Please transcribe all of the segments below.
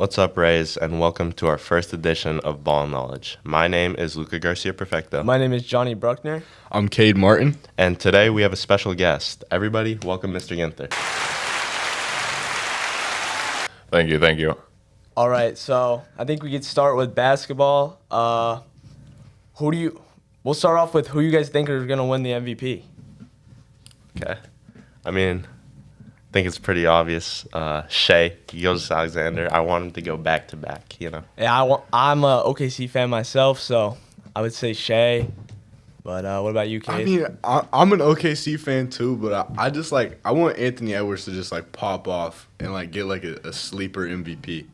What's up, Rays, and welcome to our first edition of Ball Knowledge. My name is Luca Garcia Perfecto. My name is Johnny Bruckner. I'm Cade Martin. And today we have a special guest. Everybody, welcome Mr. Ginther. Thank you. All right, so I think we could start with basketball. We'll start off with who you guys think are going to win the MVP. Okay. I think it's pretty obvious. Shea, he goes to Alexander. I want him to go back-to-back, you know. Yeah, I'm a OKC fan myself, so I would say Shea. But what about you, Cade? I mean, I'm an OKC fan too, but I want Anthony Edwards to just pop off and get a sleeper MVP.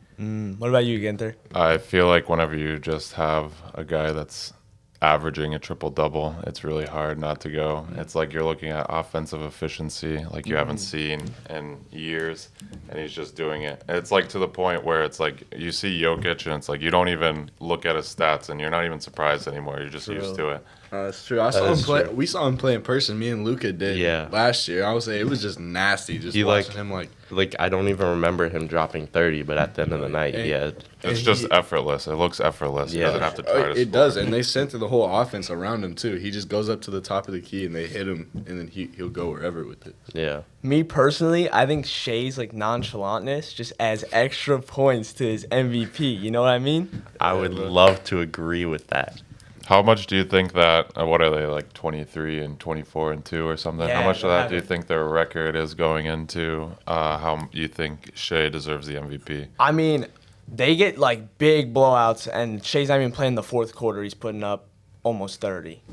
What about you, Ginther? I feel like whenever you just have a guy that's averaging a triple-double, it's really hard not to go. It's like you're looking at offensive efficiency like you haven't seen in years, and he's just doing it. And it's to the point where it's you see Jokic, and it's you don't even look at his stats, and you're not even surprised anymore. You're just used to it. That's true. We saw him play in person. Me and Luca did last year. I would say it was just nasty. Just watching him I don't even remember him dropping 30, but at the end of the night, It's just effortless. It looks effortless. He doesn't have to try to It does, and they center the whole offense around him too. He just goes up to the top of the key, and they hit him, and then he'll go wherever with it. Yeah. Me personally, I think Shea's nonchalantness just adds extra points to his MVP. You know what I mean? I would love to agree with that. How much do you think that, what are they, 23 and 24 and 2 or something? Yeah, how much of that do you think their record is going into how you think Shea deserves the MVP? I mean, they get big blowouts, and Shea's not even playing the fourth quarter. He's putting up almost 30.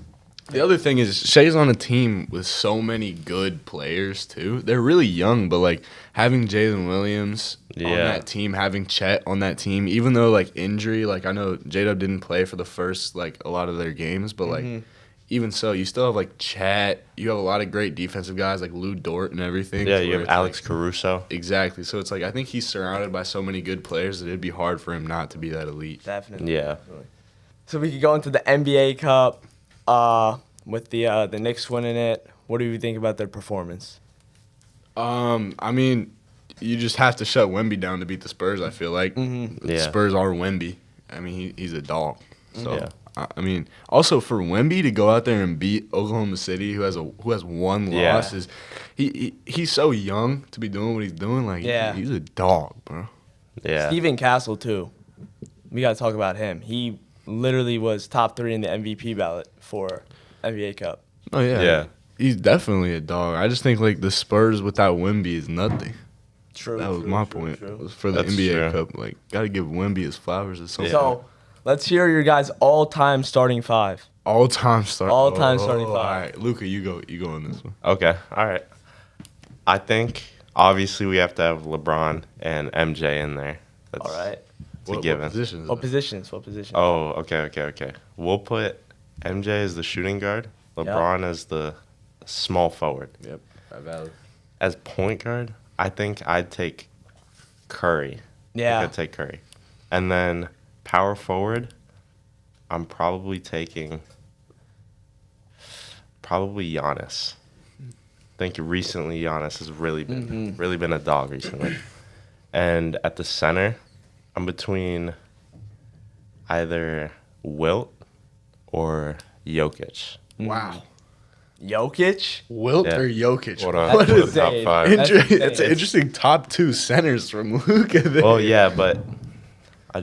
The other thing is Shea's on a team with so many good players too. They're really young, but having Jalen Williams on that team, having Chet on that team, even though injury, I know J-Dub didn't play for the first a lot of their games, but even so, you still have Chet. You have a lot of great defensive guys like Lou Dort and everything. Yeah, you have Alex Caruso. Exactly. So it's I think he's surrounded by so many good players that it'd be hard for him not to be that elite. Definitely. Yeah. Definitely. So we could go into the NBA Cup. With the Knicks winning it, what do you think about their performance? I mean, you just have to shut Wemby down to beat the Spurs, I feel like. The Spurs are Wemby. I mean, he's a dog. So, I mean, also for Wemby to go out there and beat Oklahoma City, who has one loss, is he's so young to be doing what he's doing. He's a dog, bro. Yeah. Steven Castle, too. We got to talk about him. He literally was top 3 in the MVP ballot for NBA Cup. Oh, yeah. Yeah. He's definitely a dog. I just think, the Spurs without Wemby is nothing. True. That was my point. It was for the That's NBA true. Cup. Got to give Wemby his flowers or something. So, let's hear your guys' all-time starting 5. All-time starting All-time 5. All right. Luca, you go on this one. Okay. All right. I think, obviously, we have to have LeBron and MJ in there. That's All right. a given. What positions? What positions? Oh, okay. We'll put MJ as the shooting guard, LeBron as the small forward. Yep. Valid. As point guard, I think I'd take Curry. Yeah. I'd take Curry. And then power forward, I'm probably taking Giannis. I think recently Giannis has really been a dog recently. And at the center, I'm between either Wilt or Jokic. Wow. Jokic? Wilt Yeah. or Jokic? What is a top that? 5. That's That's an interesting top 2 centers from Luca there. Well, yeah, but I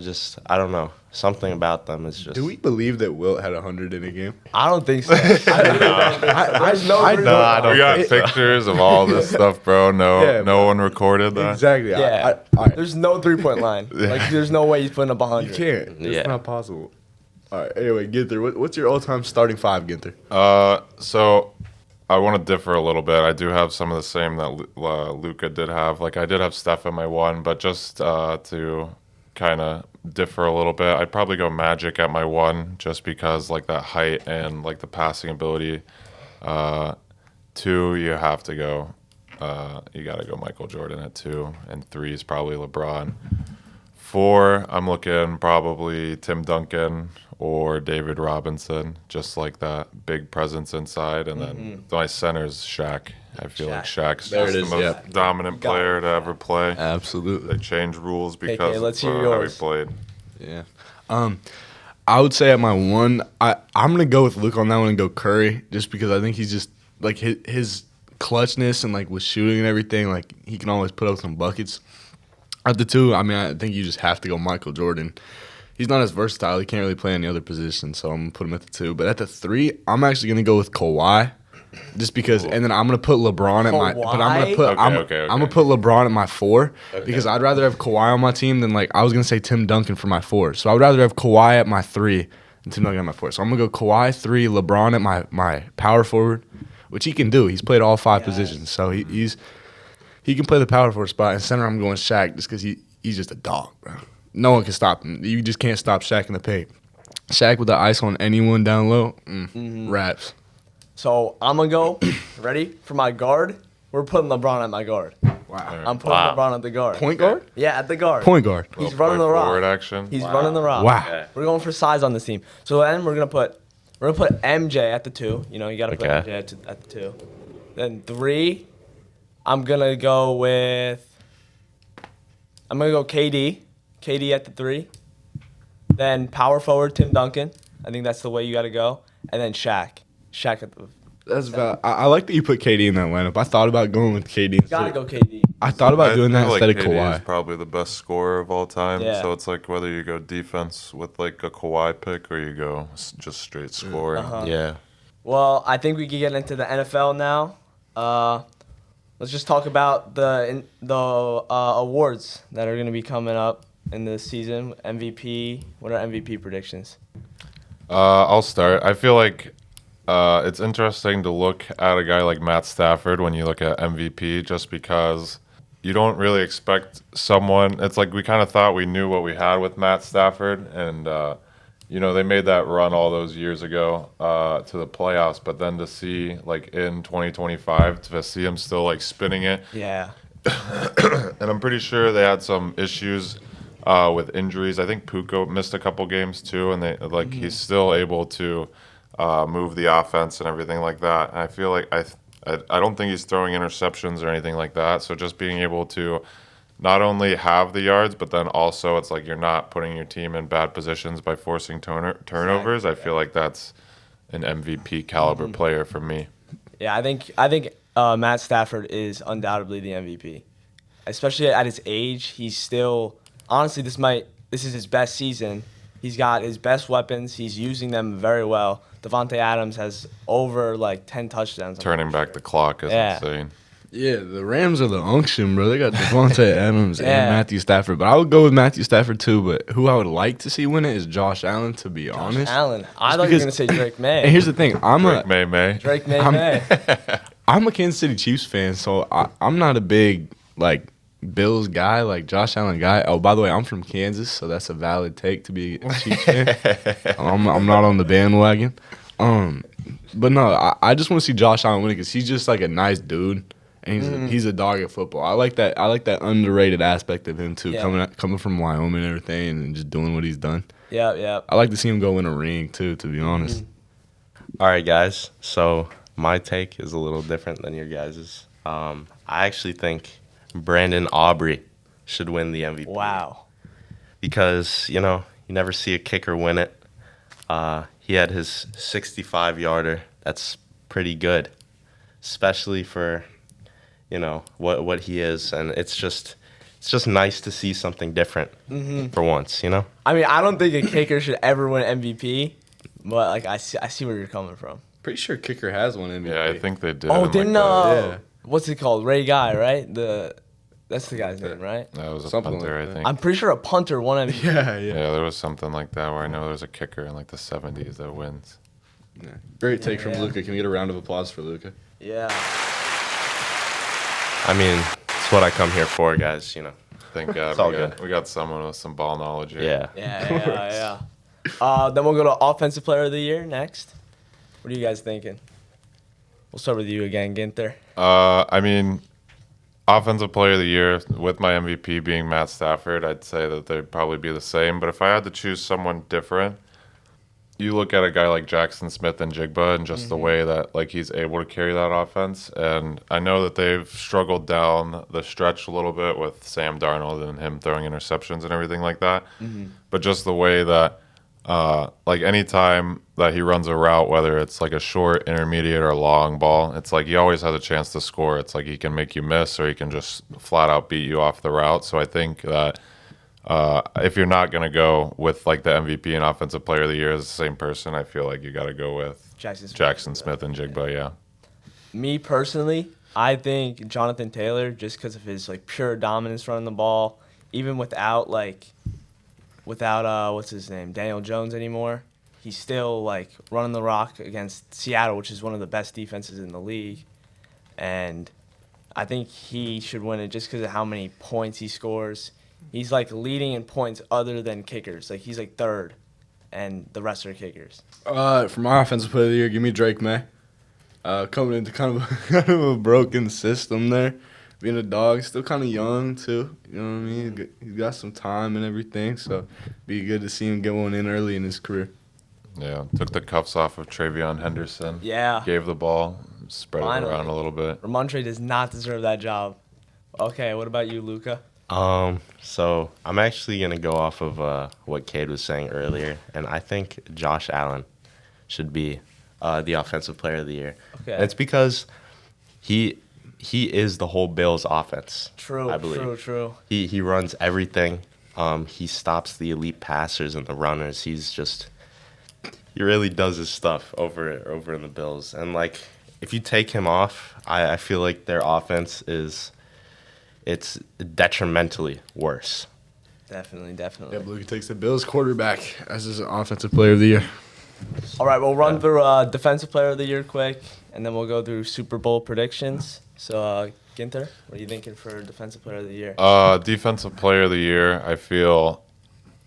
don't know. Something about them is just. Do we believe that Wilt had 100 in a game? I don't think so. There's no I don't We got think so. pictures of all this stuff, bro. Yeah, No one recorded that. Exactly. Yeah. There's no 3-point line. There's no way he's putting up 100. You can't. It's Yeah. not possible. All right. Anyway, Ginther, what's your all-time starting 5, Ginther? So I want to differ a little bit. I do have some of the same that Luca did have. I did have Steph in my 1, but just to kind of differ a little bit, I'd probably go Magic at my 1, just because that height and the passing ability. 2, you have to go. You got to go Michael Jordan at 2, and 3 is probably LeBron. 4, I'm looking probably Tim Duncan or David Robinson, just like that big presence inside. And then my center's Shaq. I feel like Shaq's There just it the is, most yep. dominant player to ever play. Absolutely. They changed rules Okay, because let's hear of how he yours. played. Yeah. I would say at my one, I'm gonna go with Luca on that one and go Curry, just because I think he's just like his clutchness and like with shooting and everything, like he can always put up some buckets. At the two, I mean, I think you just have to go Michael Jordan. He's not as versatile. He can't really play any other position, so I'm gonna put him at the two. But at the three, I'm actually gonna go with Kawhi, just because. And then I'm gonna put LeBron at my. But I'm gonna put. Okay. I'm gonna put LeBron at my four because I'd rather have Kawhi on my team than like I was gonna say Tim Duncan for my four. So I would rather have Kawhi at my three than Tim Duncan at my four. So I'm gonna go Kawhi three, LeBron at my power forward, which he can do. He's played all five positions, so he can play the power forward spot. And center, I'm going Shaq just because he's just a dog, bro. No one can stop him. You just can't stop Shaq in the paint. Shaq with the ice on anyone down low, raps. So I'm gonna go. Ready for my guard? We're putting LeBron at my guard. Wow. I'm putting LeBron at the guard. Point guard? Yeah, at the guard. Point guard. He's running the rock. Forward action. He's running the rock. Wow. We're going for size on this team. So then we're gonna put MJ at the two. You know, you gotta put Okay. MJ at the two. Then three, I'm gonna go KD. KD at the three. Then power forward Tim Duncan. I think that's the way you gotta go. And then Shaq. Shaq at the. That's about. I like that you put KD in that lineup. I thought about going with KD. Gotta go KD. I thought about doing that feel instead of KD Kawhi. is probably the best scorer of all time. Yeah. So it's like whether you go defense with like a Kawhi pick or you go just straight scoring. Yeah. Well, I think we can get into the NFL now. Let's just talk about the awards that are going to be coming up in this season. MVP. What are MVP predictions? I'll start. I feel like it's interesting to look at a guy like Matt Stafford when you look at MVP, just because you don't really expect someone. It's like we kind of thought we knew what we had with Matt Stafford, and they made that run all those years ago to the playoffs. But then to see like in 2025, to see him still like spinning it, Yeah. and I'm pretty sure they had some issues with injuries. I think Puka missed a couple games too, and he's still able to move the offense and everything like that. And I feel like I don't think he's throwing interceptions or anything like that. So just being able to not only have the yards, but then also it's like you're not putting your team in bad positions by forcing turnovers. I feel like that's an MVP caliber player for me. Yeah, I think Matt Stafford is undoubtedly the MVP, especially at his age. He's still honestly this is his best season. He's got his best weapons. He's using them very well. Devontae Adams has over like 10 touchdowns. Turning back the clock is insane. Yeah, the Rams are the unction, bro. They got Devontae Adams and Yeah. Matthew Stafford. But I would go with Matthew Stafford too. But who I would like to see win it is Josh Allen, to be honest. Allen. I thought you were because- gonna say Drake May. And here's the thing. May. Drake May. I'm a Kansas City Chiefs fan, so I'm not a big like Bills guy, like Josh Allen guy. Oh, by the way, I'm from Kansas, so that's a valid take to be a Chiefs fan. I'm not on the bandwagon. But no, I just want to see Josh Allen win it because he's just like a nice dude, and he's a dog at football. I like that. I like that underrated aspect of him too, Yeah. coming from Wyoming and everything, and just doing what he's done. Yeah. I like to see him go in a ring too, to be honest. All right, guys. So my take is a little different than your guys's. I actually think Brandon Aubrey should win the MVP. Wow. Because, you never see a kicker win it. He had his 65-yarder. That's pretty good, especially for, what he is. And it's just nice to see something different for once, I mean, I don't think a kicker should ever win MVP, but like I see where you're coming from. Pretty sure kicker has one MVP. Yeah, I think they did. Oh, in, didn't Yeah. what's it called? Ray Guy, right? That's the guy's name, right? that was a Something punter, like I that. think. I'm pretty sure a punter won MVP. Yeah. Yeah, there was something like that where I know there's a kicker in like the 70s that wins. Great take from Yeah. Luca. Can we get a round of applause for Luca? Yeah. I mean, it's what I come here for, guys, Thank God It's all we got someone with some ball knowledge here. Yeah. Yeah. Then we'll go to Offensive Player of the Year next. What are you guys thinking? We'll start with you again, Ginther. I mean, Offensive Player of the Year, with my MVP being Matt Stafford, I'd say that they'd probably be the same. But if I had to choose someone different, you look at a guy like Jackson Smith and Jigba and just the way that like he's able to carry that offense. And I know that they've struggled down the stretch a little bit with Sam Darnold and him throwing interceptions and everything like that. But just the way that like anytime that he runs a route, whether it's like a short, intermediate, or long ball, it's like he always has a chance to score. It's like he can make you miss or he can just flat out beat you off the route. So I think that if you're not going to go with like the MVP and Offensive Player of the Year as the same person, I feel like you got to go with Jackson Smith and Jigba. Yeah. Me personally, I think Jonathan Taylor, just because of his like pure dominance running the ball, even without what's his name, Daniel Jones anymore, he's still like running the rock against Seattle, which is one of the best defenses in the league, and I think he should win it just because of how many points he scores. He's like leading in points other than kickers. Like he's like third, and the rest are kickers. For my Offensive Player of the Year, give me Drake May. Coming into kind of a broken system there. Being a dog, still kind of young too. You know what I mean? He's got some time and everything, so be good to see him get one in early in his career. Yeah. Took the cuffs off of Travion Henderson. Yeah. Gave the ball, spread it around a little bit. Ramondre does not deserve that job. Okay, what about you, Luca? So I'm actually gonna go off of what Cade was saying earlier, and I think Josh Allen should be the Offensive Player of the Year. Okay. And it's because he is the whole Bills offense. True, I believe. true. He runs everything. He stops the elite passers and the runners. He really does his stuff over in the Bills. And like if you take him off, I feel like their offense it's detrimentally worse. Definitely. Yeah, Luka takes the Bills quarterback as his Offensive Player of the Year. All right, we'll run through Defensive Player of the Year quick, and then we'll go through Super Bowl predictions. So, Ginther, what are you thinking for Defensive Player of the Year? Defensive Player of the Year, I feel,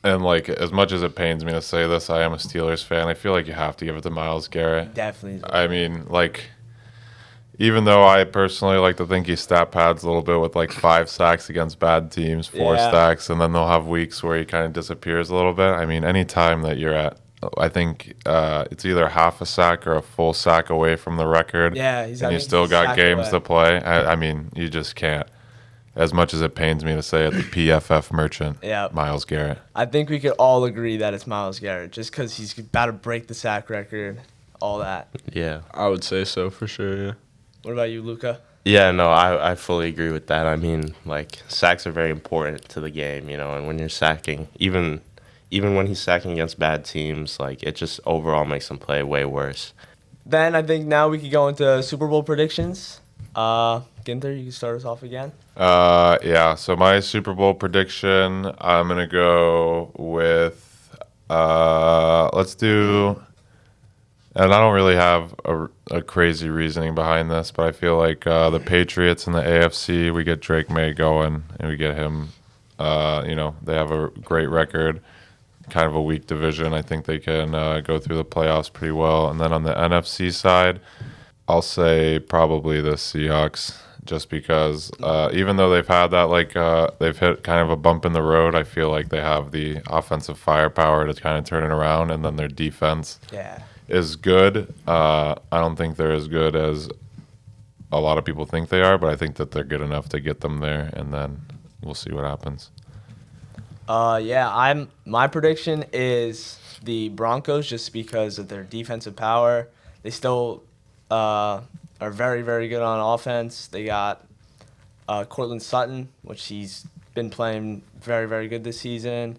and like as much as it pains me to say this, I am a Steelers fan. I feel like you have to give it to Myles Garrett. Definitely. I mean, like, even though I personally like to think he stat pads a little bit with like 5 sacks against bad teams, 4 sacks, and then they'll have weeks where he kind of disappears a little bit. I mean, any time that you're at, I think it's either half a sack or a full sack away from the record. Yeah, and you still got games to play. I mean, you just can't. As much as it pains me to say it, the PFF merchant, Myles Garrett. I think we could all agree that it's Myles Garrett, just because he's about to break the sack record, all that. Yeah. I would say so for sure, yeah. What about you, Luca? Yeah, no, I fully agree with that. I mean, like, sacks are very important to the game, you know, and when you're sacking, even when he's sacking against bad teams, like, it just overall makes him play way worse. Then I think now we could go into Super Bowl predictions. Ginther, you can start us off again. Yeah, so my Super Bowl prediction, I'm going to go with, let's do, and I don't really have a crazy reasoning behind this, but I feel like the Patriots and the AFC, we get Drake May going, and we get him, they have a great record, kind of a weak division. I think they can go through the playoffs pretty well. And then on the NFC side, I'll say probably the Seahawks, just because even though they've had that, they've hit kind of a bump in the road, I feel like they have the offensive firepower to kind of turn it around, and then their defense is good. I don't think they're as good as a lot of people think they are, but I think that they're good enough to get them there, and then we'll see what happens. My prediction is the Broncos, just because of their defensive power. They still are very, very good on offense. They got Cortland Sutton, which he's been playing very, very good this season.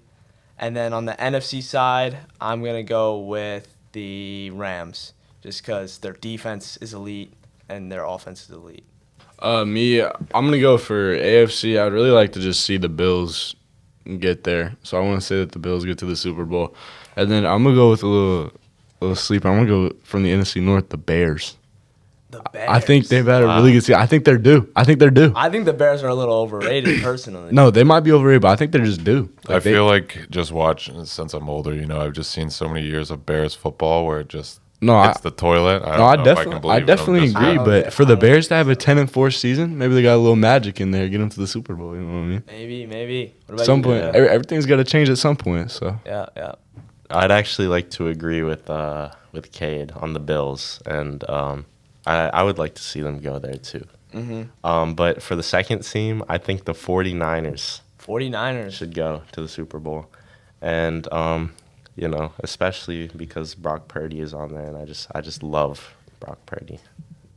And then on the NFC side, I'm going to go with the Rams, just because their defense is elite and their offense is elite. I'm going to go for AFC. I'd really like to just see the Bills get there. So I want to say that the Bills get to the Super Bowl. And then I'm going to go with a little sleeper. I'm going to go from the NFC North, the Bears. The Bears? I think they've had a really good season. I think they're due. I think the Bears are a little overrated, personally. No, they might be overrated, but I think they're just due. I feel like just watching, since I'm older, I've just seen so many years of Bears football where it just hits the toilet. I definitely agree. But for the Bears to have a 10-4 season, maybe they got a little magic in there, get them to the Super Bowl. You know what I mean? Maybe. What about some you? point, everything's got to change at some point. So yeah. I'd actually like to agree with Cade on the Bills, and I would like to see them go there too. But for the second team, I think the 49ers 49ers. should go to the Super Bowl, and especially because Brock Purdy is on there, and I just love Brock Purdy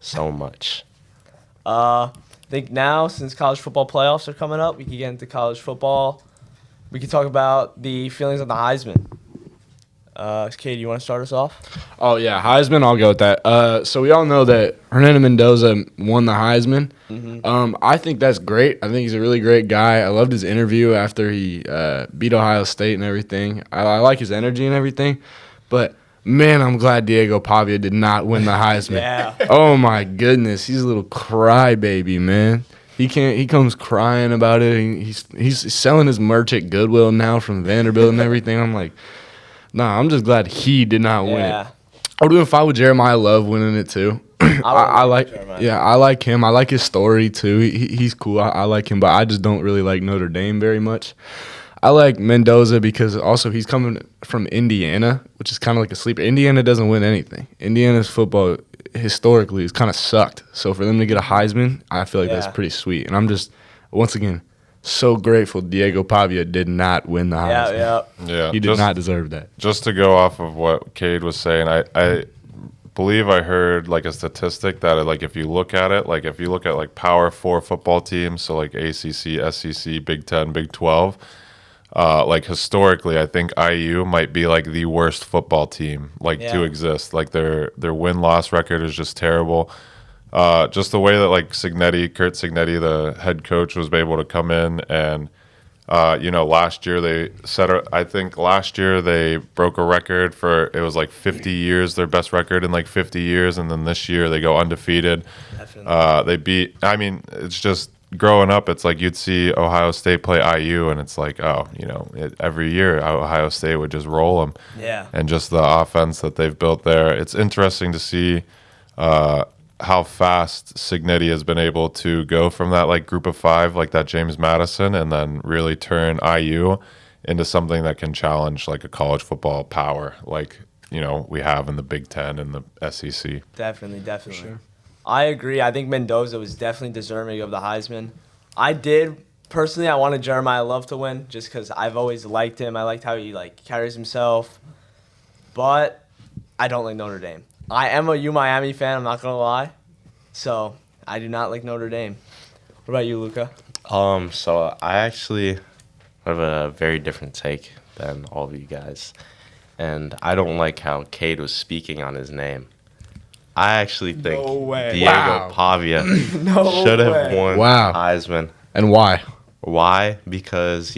so much. I think now, since college football playoffs are coming up, we can get into college football. We can talk about the feelings on the Heisman. Cade, you want to start us off? Oh, yeah, Heisman, I'll go with that. So we all know that Hernando Mendoza won the Heisman. I think that's great. I think he's a really great guy. I loved his interview after he beat Ohio State and everything. I like his energy and everything. But, man, I'm glad Diego Pavia did not win the Heisman. Yeah. Oh, my goodness. He's a little crybaby, man. He comes crying about it. He's selling his merch at Goodwill now from Vanderbilt and everything. I'm like, nah, I'm just glad he did not win it. I would have been fine with Jeremiah Love winning it too. I like him. I like his story too. He's cool. I like him, but I just don't really like Notre Dame very much. I like Mendoza because also he's coming from Indiana, which is kind of like a sleeper. Indiana doesn't win anything. Indiana's football historically has kind of sucked. So for them to get a Heisman, I feel like that's pretty sweet. And I'm just, once again, so grateful Diego Pavia did not win the Heisman. Yeah, he did not deserve that. Just to go off of what Cade was saying, I believe I heard like a statistic that like if you look at it, like if you look at like Power 4 football teams, so like ACC, SEC, Big 10, Big 12, like historically, I think IU might be like the worst football team to exist. Like their win-loss record is just terrible. Just the way that like Kurt Signetti, the head coach, was able to come in and last year last year they broke a record for, it was like 50 years, their best record in like 50 years, and then this year they go undefeated. It's just growing up, it's like you'd see Ohio State play IU, and it's like, every year Ohio State would just roll them. Yeah. And just the offense that they've built there. It's interesting to see how fast Signetti has been able to go from that like group of five, like that James Madison, and then really turn IU into something that can challenge like a college football power, like we have in the Big Ten and the SEC. Definitely. Sure. I agree. I think Mendoza was definitely deserving of the Heisman. I wanted Jeremiah Love to win just because I've always liked him. I liked how he like carries himself, but I don't like Notre Dame. I am a Miami fan, I'm not going to lie. So, I do not like Notre Dame. What about you, Luca? So I actually have a very different take than all of you guys. And I don't like how Cade was speaking on his name. I actually think Diego Pavia should have won Heisman. And why? Why? Because,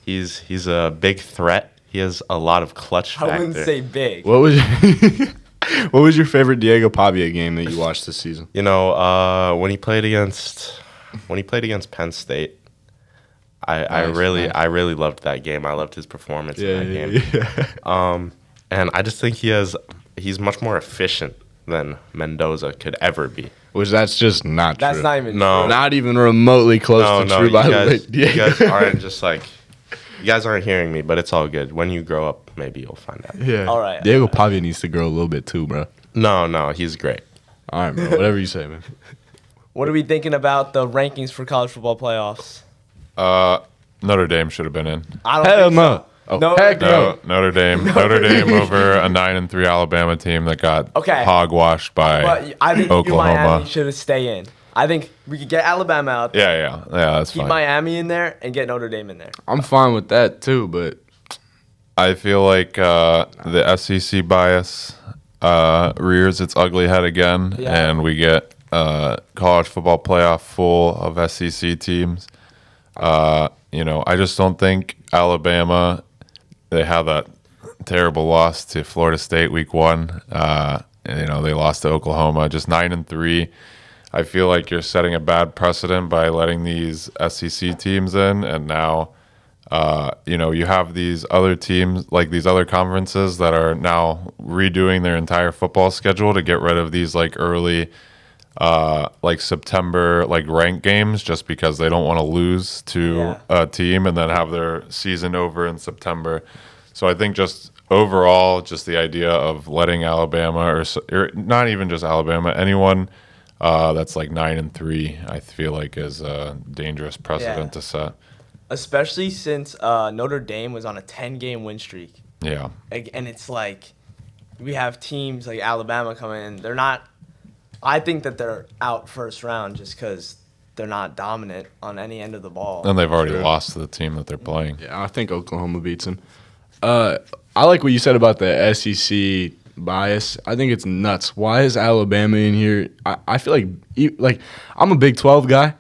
he's a big threat. He has a lot of clutch factor. I wouldn't say big. What was your favorite Diego Pavia game that you watched this season? When he played against Penn State, I really loved that game. I loved his performance in that game. Yeah. And I just think he's much more efficient than Mendoza could ever be. Which that's just not true. That's not even true. Not even remotely close to true, by the way. You guys aren't just like, you guys aren't hearing me, but it's all good. When you grow up, maybe you'll find out. Yeah. All right. Diego Pavia needs to grow a little bit too, bro. No, he's great. All right, bro. Whatever you say, man. What are we thinking about the rankings for college football playoffs? Notre Dame should have been in. I don't think no. so. Oh, No, heck no. Notre Dame over a 9-3 Alabama team that got hogwashed by But I think Oklahoma. Miami should have stayed in. I think we could get Alabama out there. Yeah, that's Keep fine. Miami in there and get Notre Dame in there. I'm fine with that too, but I feel like the SEC bias rears its ugly head again, and we get college football playoff full of SEC teams. I just don't think Alabama, they have that terrible loss to Florida State week 1. They lost to Oklahoma, just 9-3. I feel like you're setting a bad precedent by letting these SEC teams in, and now you have these other teams, like these other conferences that are now redoing their entire football schedule to get rid of these like early September ranked games, just because they don't want to lose to a team and then have their season over in September. So I think just overall, just the idea of letting Alabama or not even just Alabama, anyone that's like 9-3, I feel like is a dangerous precedent to set. Especially since Notre Dame was on a 10-game win streak. Yeah. And it's like we have teams like Alabama coming in. They're not – I think that they're out first round just because they're not dominant on any end of the ball. And they've already lost to the team that they're playing. Yeah, I think Oklahoma beats them. I like what you said about the SEC bias. I think it's nuts. Why is Alabama in here? I feel like I'm a Big 12 guy.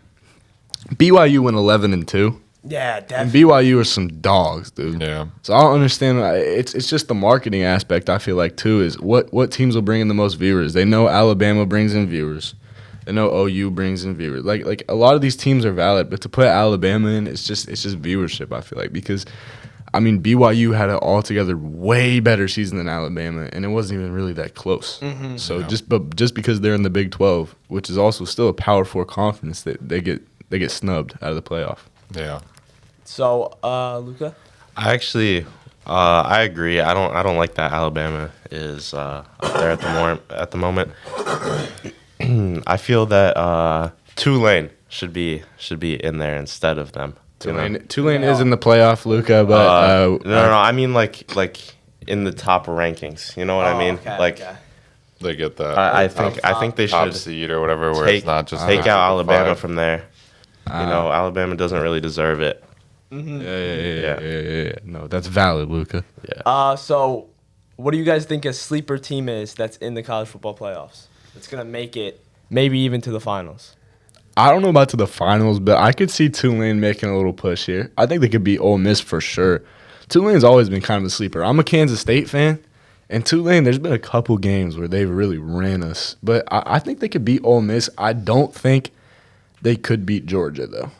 BYU went 11-2. Yeah, And definitely. BYU are some dogs, dude. Yeah. So I don't understand. It's just the marketing aspect. I feel like too is what teams will bring in the most viewers. They know Alabama brings in viewers. They know OU brings in viewers. Like a lot of these teams are valid, but to put Alabama in, it's just viewership. I feel like because, I mean, BYU had an altogether way better season than Alabama, and it wasn't even really that close. So just because they're in the Big 12, which is also still a Power 4 conference, that they get snubbed out of the playoff. Yeah. So, Luca? I agree. I don't like that Alabama is up there at the moment. I feel that Tulane should be in there instead of them. Tulane is in the playoff, Luca, but no. I mean like in the top rankings. You know what I mean? Okay. They get that I think they top should seed or whatever, where take it's not just out Alabama five. from there. Alabama doesn't really deserve it. Yeah. No, that's valid, Luca. So, what do you guys think a sleeper team is that's in the college football playoffs? That's going to make it maybe even to the finals. I don't know about to the finals, but I could see Tulane making a little push here. I think they could beat Ole Miss for sure. Tulane's always been kind of a sleeper. I'm a Kansas State fan, and Tulane, there's been a couple games where they've really ran us. But I think they could beat Ole Miss. I don't think they could beat Georgia, though.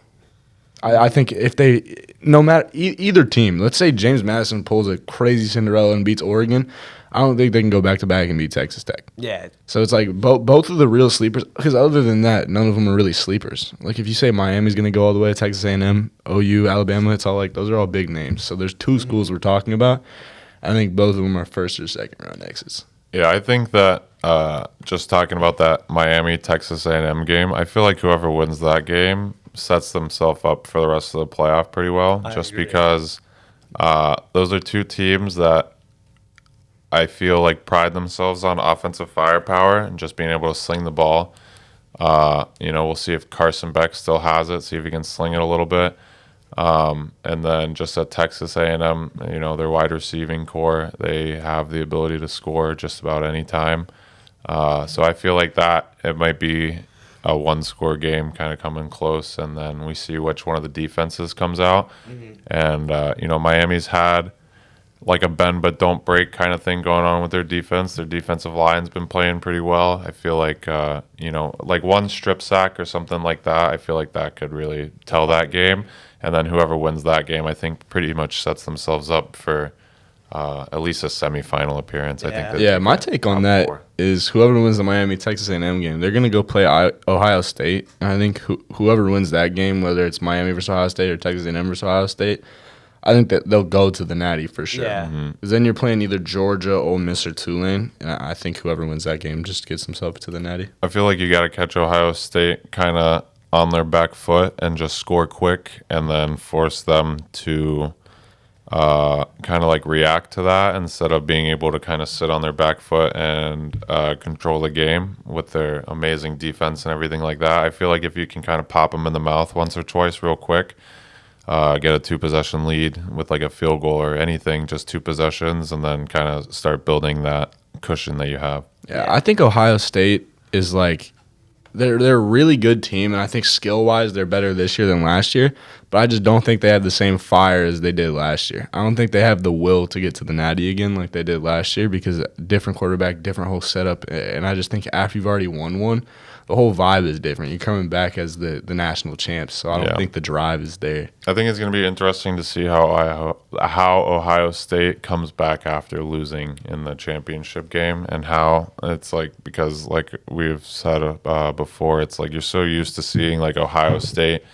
I think if they, no matter either team, let's say James Madison pulls a crazy Cinderella and beats Oregon, I don't think they can go back to back and beat Texas Tech. Yeah. So it's like both of the real sleepers, because other than that, none of them are really sleepers. Like if you say Miami's going to go all the way to Texas A&M, OU, Alabama, it's all like those are all big names. So there's two schools we're talking about. I think both of them are first or second round exits. Yeah, I think that just talking about that Miami Texas A&M game, I feel like whoever wins that game sets themselves up for the rest of the playoff pretty well. I Just agree. because those are two teams that I feel like pride themselves on offensive firepower and just being able to sling the ball. We'll see if Carson Beck still has it, see if he can sling it a little bit. And then just at Texas A&M, their wide receiving core, they have the ability to score just about any time. So I feel like that it might be a one-score game kind of coming close, and then we see which one of the defenses comes out. And, Miami's had like a bend but don't break kind of thing going on with their defense. Their defensive line's been playing pretty well. I feel like, like one strip sack or something like that, I feel like that could really tell that game. And then whoever wins that game, I think pretty much sets themselves up for at least a semifinal appearance. I think. Yeah, my take on that is whoever wins the Miami Texas A&M game, they're gonna go play Ohio State. And I think whoever wins that game, whether it's Miami versus Ohio State or Texas A&M versus Ohio State, I think that they'll go to the Natty for sure. Yeah. Because then you're playing either Georgia, Ole Miss, or Tulane, and I think whoever wins that game just gets himself to the Natty. I feel like you got to catch Ohio State kind of on their back foot and just score quick, and then force them to kind of like react to that instead of being able to kind of sit on their back foot and control the game with their amazing defense and everything like that. I feel like if you can kind of pop them in the mouth once or twice real quick, get a 2-possession lead with like a field goal or anything, just 2 possessions, and then kind of start building that cushion that you have. Yeah, I think Ohio State is like they're a really good team, and I think skill-wise they're better this year than last year, but I just don't think they have the same fire as they did last year. I don't think they have the will to get to the Natty again like they did last year because different quarterback, different whole setup, and I just think after you've already won one, the whole vibe is different. You're coming back as the national champs, so I don't think the drive is there. I think it's going to be interesting to see how Ohio State comes back after losing in the championship game, and how it's like, because like we've said before, it's like you're so used to seeing like Ohio State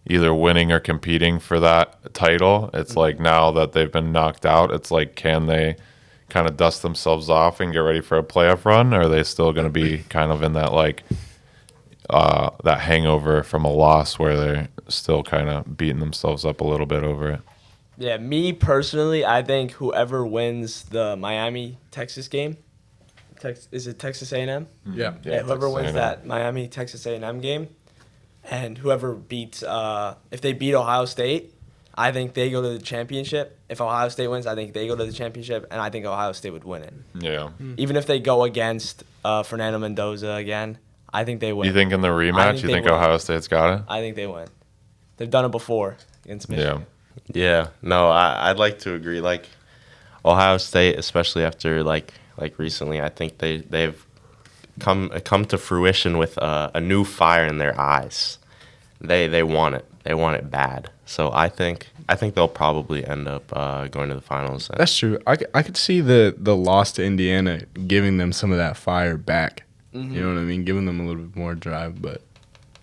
either winning or competing for that title. It's like now that they've been knocked out, it's like, can they kind of dust themselves off and get ready for a playoff run? Or are they still going to be kind of in that like that hangover from a loss where they're still kind of beating themselves up a little bit over it? Yeah, me personally, I think whoever wins the Miami-Texas game, is it Texas A&M? Yeah. Yeah, whoever Texas wins A&M. that Miami-Texas A&M game, and whoever beats, if they beat Ohio State, I think they go to the championship. If Ohio State wins, I think they go to the championship, and I think Ohio State would win it. Yeah. Even if they go against Fernando Mendoza again, I think they win. You think in the rematch, you they think win. Ohio State's got it? I think they win. They've done it before against Michigan. Yeah. Yeah, no, I'd like to agree. Like Ohio State, especially after like recently, I think they've come to fruition with a new fire in their eyes. They want it. They want it bad. So I think they'll probably end up going to the finals. That's true. I could see the loss to Indiana giving them some of that fire back. You know what I mean? Giving them a little bit more drive. But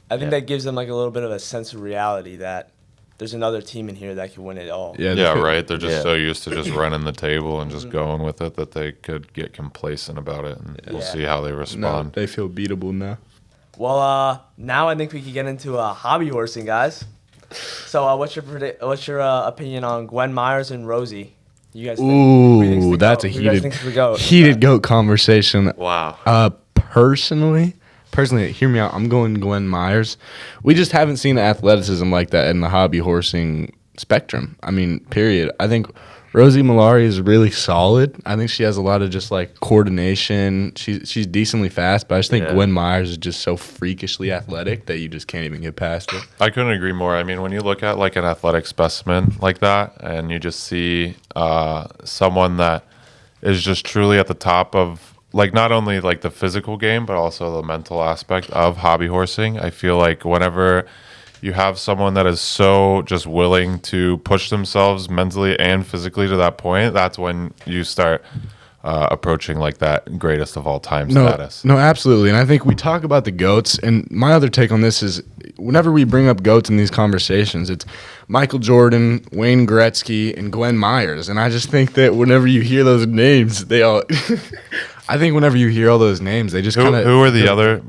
I think Yeah. that gives them like a little bit of a sense of reality that there's another team in here that can win it all. yeah, Yeah, right. They're just Yeah. so used to just running the table and just going with it that they could get complacent about it. And we'll Yeah. see how they No, respond. they feel beatable now. Well, now I think we can get into hobby horsing, guys. So, what's your opinion on Gwen Myers and Rosie? You guys? Who do you think's Ooh, the that's a GOAT? Who do you guys heated think's the GOAT? goat conversation. Wow. Personally, hear me out. I'm going Gwen Myers. We just haven't seen athleticism like that in the hobby horsing spectrum. I mean, period. I think Rosie Malari is really solid. I think she has a lot of just like coordination. She's decently fast, but I just think Yeah. Gwen Myers is just so freakishly athletic that you just can't even get past it. I couldn't agree more. I mean, when you look at like an athletic specimen like that, and you just see someone that is just truly at the top of like not only like the physical game, but also the mental aspect of hobby horsing. I feel like whenever you have someone that is so just willing to push themselves mentally and physically to that point, that's when you start approaching like that greatest of all time status. No, absolutely. And I think we talk about the GOATs, and my other take on this is whenever we bring up GOATs in these conversations, it's Michael Jordan, Wayne Gretzky, and Gwen Myers. And I just think that whenever you hear those names, they all I think whenever you hear all those names, they just kind of Who were the other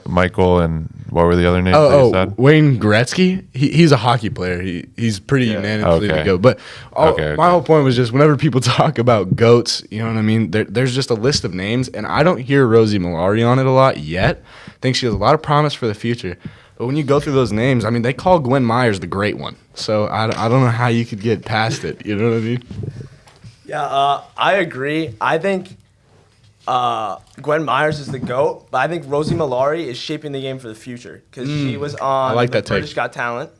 Michael and what were the other names that you said? Wayne Gretzky. He's a hockey player. He's pretty unanimously Okay. the GOAT. But Okay. my whole point was just whenever people talk about GOATs, you know what I mean? There's just a list of names, and I don't hear Rosie Malari on it a lot yet. I think she has a lot of promise for the future. But when you go through those names, I mean, they call Gwen Myers the great one. So I don't know how you could get past it. You know what I mean? Yeah, I agree. I think Gwen Myers is the GOAT, but I think Rosie Malari is shaping the game for the future because she was on like the that take. British Got Talent.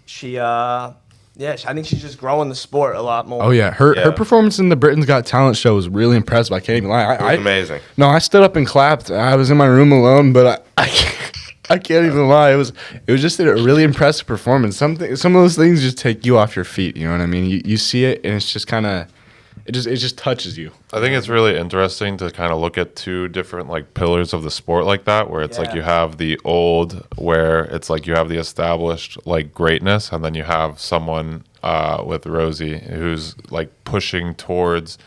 She, I think she's just growing the sport a lot more. Oh, yeah. Her Yeah. performance in the Britain's Got Talent show was really impressive. I can't even lie. It was amazing. No, I stood up and clapped. I was in my room alone, but I can't even lie. It was just a really impressive performance. Some of those things just take you off your feet. You know what I mean? You see it, and it's just kind of it just touches you. I think it's really interesting to kind of look at two different like pillars of the sport like that, where it's like Yeah. you have the old, where it's like you have the established like greatness, and then you have someone with Rosie who's like pushing towards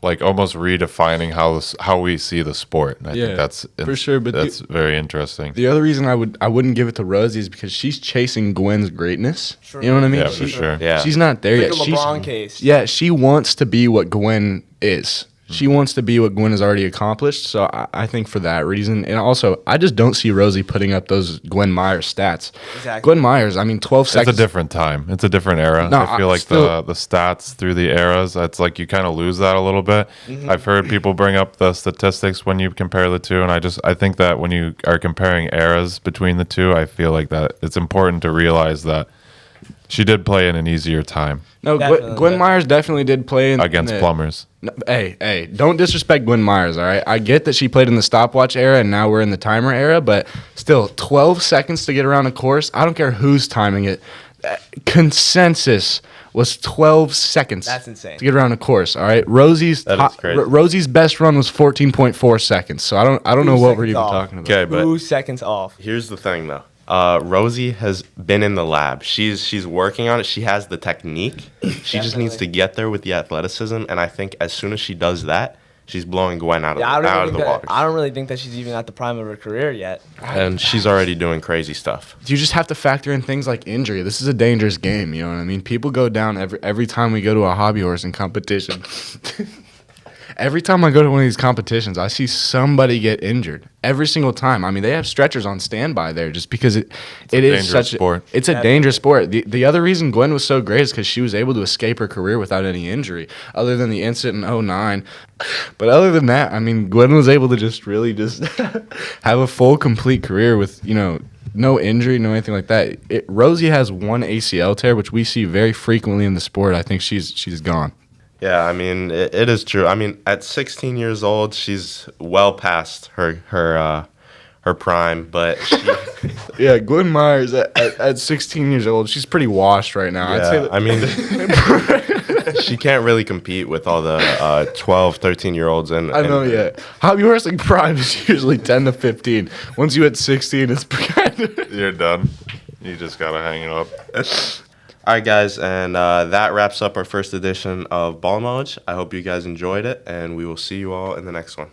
like almost redefining how we see the sport. And I Yeah, think that's for sure, but that's very interesting. The other reason I wouldn't give it to Rosie is because she's chasing Gwen's greatness. Sure. You know what I mean? Yeah, for sure. Yeah. She's not there yet. Like a She's- LeBron case. Yeah, she wants to be what Gwen is. She wants to be what Gwen has already accomplished. So I think for that reason, and also I just don't see Rosie putting up those Gwen Myers stats. Exactly. Gwen Myers, I mean, 12 It's seconds. a different time. It's a different era. No, I feel I like still- the stats through the eras, it's like you kind of lose that a little bit. I've heard people bring up the statistics when you compare the two, and I think that when you are comparing eras between the two, I feel like that it's important to realize that she did play in an easier time No, Definitely, Gwen Myers definitely did play in against the- plumbers. No, hey, don't disrespect Gwen Myers, all right? I get that she played in the stopwatch era and now we're in the timer era, but still, 12 seconds to get around a course. I don't care who's timing it. Consensus was 12 seconds. That's insane. To get around a course, all right? Rosie's That is crazy. Rosie's best run was 14.4 seconds. So I don't know what we're seconds even off. talking about. Okay, but 2 seconds off. here's the thing, though. Rosie has been in the lab. She's working on it. She has the technique. She just needs to get there with the athleticism. And I think as soon as she does that, she's blowing Gwen out of the water. I don't really think that she's even at the prime of her career yet. And she's already doing crazy stuff. You just have to factor in things like injury. This is a dangerous game, you know what I mean? People go down every time we go to a hobby horsing competition. Every time I go to one of these competitions, I see somebody get injured. Every single time. I mean, they have stretchers on standby there just because it is such a sport. It's a dangerous sport. The other reason Gwen was so great is because she was able to escape her career without any injury, other than the incident in '09. But other than that, I mean, Gwen was able to just have a full, complete career with, no injury, no anything like that. Rosie has one ACL tear, which we see very frequently in the sport. I think she's gone. Yeah, I mean, it is true. I mean, at 16 years old, she's well past her prime, but yeah, Gwen Myers at 16 years old, she's pretty washed right now. Yeah, I'd say that. I mean, she can't really compete with all the 12, 13-year-olds. I know, yeah. Hobby horsing prime is usually 10 to 15. Once you hit 16, it's kind of... You're done. You just got to hang it up. All right, guys, and that wraps up our first edition of Ball Knowledge. I hope you guys enjoyed it, and we will see you all in the next one.